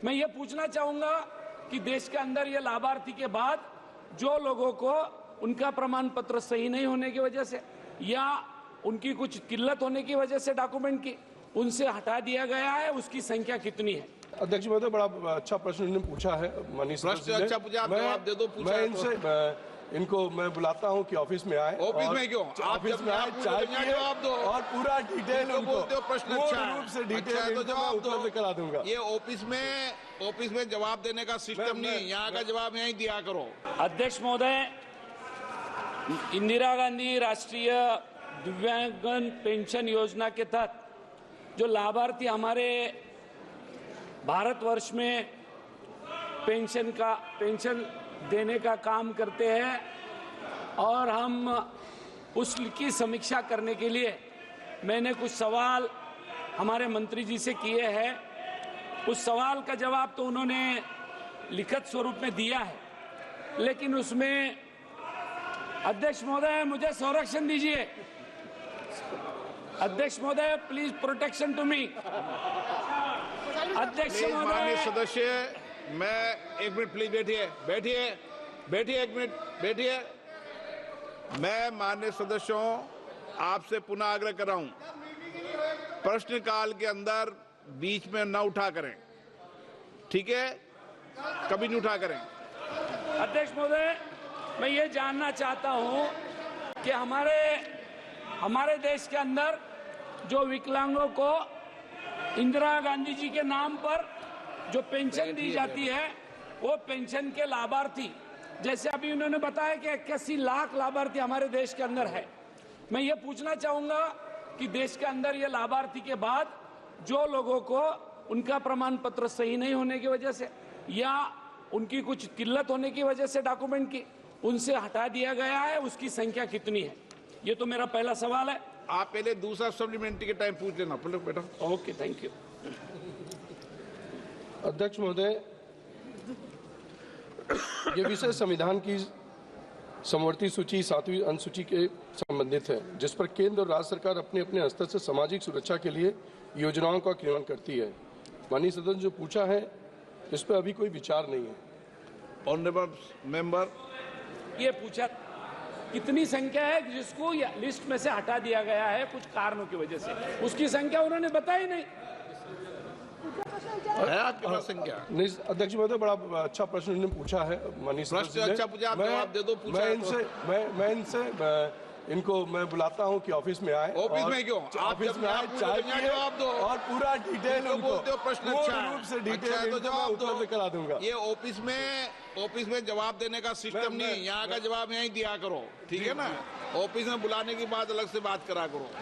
मैं ये पूछना चाहूंगा कि देश के अंदर ये लाभार्थी के बाद जो लोगों को उनका प्रमाण पत्र सही नहीं होने की वजह से या उनकी कुछ किल्लत होने की वजह से डॉक्यूमेंट की उनसे हटा दिया गया है, उसकी संख्या कितनी है? अध्यक्ष महोदय, बड़ा अच्छा प्रश्न इन्होंने पूछा है। प्रश्न अच्छा पूछा, आप जवाब दे दो। मैं इनसे इनको मैं बुलाता हूँ कि ऑफिस में आए। ऑफिस में क्यों? ऑफिस में आए, चाय पिए जवाब दो और पूरा डिटेल उनको बोलते हो प्रश्न अच्छा रूप से डिटेल अच्छा है तो जवाब दो, करा दूंगा। ये ऑफिस में जवाब देने का सिस्टम नहीं, यहाँ का जवाब यहीं दिया करो। अध्यक्ष महोदय, इंदिरा गांधी राष्ट्रीय दिव्यांगन पेंशन योजना के तहत जो लाभार्थी हमारे भारतवर्ष में पेंशन देने का काम करते हैं और हम उसकी समीक्षा करने के लिए मैंने कुछ सवाल हमारे मंत्री जी से किए हैं। उस सवाल का जवाब तो उन्होंने लिखित स्वरूप में दिया है, लेकिन उसमें अध्यक्ष महोदय मुझे संरक्षण दीजिए। अध्यक्ष महोदय, प्लीज प्रोटेक्शन टू मी। अध्यक्ष माननीय महोदय, सदस्य, मैं एक मिनट प्लीज बैठिए एक मिनट बैठिए। मैं माननीय सदस्यों आपसे पुनः आग्रह कर रहा हूं, प्रश्नकाल के अंदर बीच में न उठा करें, ठीक है? कभी नहीं उठा करें। अध्यक्ष महोदय, मैं ये जानना चाहता हूं कि हमारे देश के अंदर जो विकलांगों को इंदिरा गांधी जी के नाम पर जो पेंशन दी जाती है, वो पेंशन के लाभार्थी, जैसे अभी उन्होंने बताया कि 81 लाख लाभार्थी हमारे देश के अंदर है। मैं ये पूछना चाहूंगा कि देश के अंदर ये लाभार्थी के बाद जो लोगों को उनका प्रमाण पत्र सही नहीं होने की वजह से या उनकी कुछ किल्लत होने की वजह से डॉक्यूमेंट की उनसे हटा दिया गया है, उसकी संख्या कितनी है? ये तो मेरा पहला सवाल है। आप पहले दूसरा सप्लीमेंट्री के टाइम पूछ लेना बेटा। Okay, thank you. अध्यक्ष महोदय, ये विषय संविधान की समवर्ती सूची 7वीं अनुसूची के संबंधित है, जिस पर केंद्र और राज्य सरकार अपने अपने स्तर से सामाजिक सुरक्षा के लिए योजनाओं का क्रियान्वयन करती है। माननीय सदन जो पूछा है, इस पर अभी कोई विचार नहीं है। ऑनरेबल मेंबर, ये पूछा कितनी संख्या है जिसको लिस्ट में से हटा दिया गया है कुछ कारणों की वजह से, उसकी संख्या उन्होंने बताई नहीं। संख्या नहीं, अध्यक्ष महोदय, बड़ा अच्छा प्रश्न इन्होंने पूछा है। माननीय प्रश्न अच्छा पूछा, जवाब दे दो। इनको मैं बुलाता हूँ कि ऑफिस में आए। ऑफिस में क्यों? ऑफिस में आए, चाय पिए जवाब दो और पूरा डिटेल उनको बोलते हो प्रश्न अच्छा रूप से अच्छा डिटेल है तो जवाब दो, करा दूंगा। ये ऑफिस में जवाब देने का सिस्टम नहीं, यहाँ का जवाब यहीं दिया करो, ठीक है ना? ऑफिस में बुलाने की बात अलग से बात करा करो।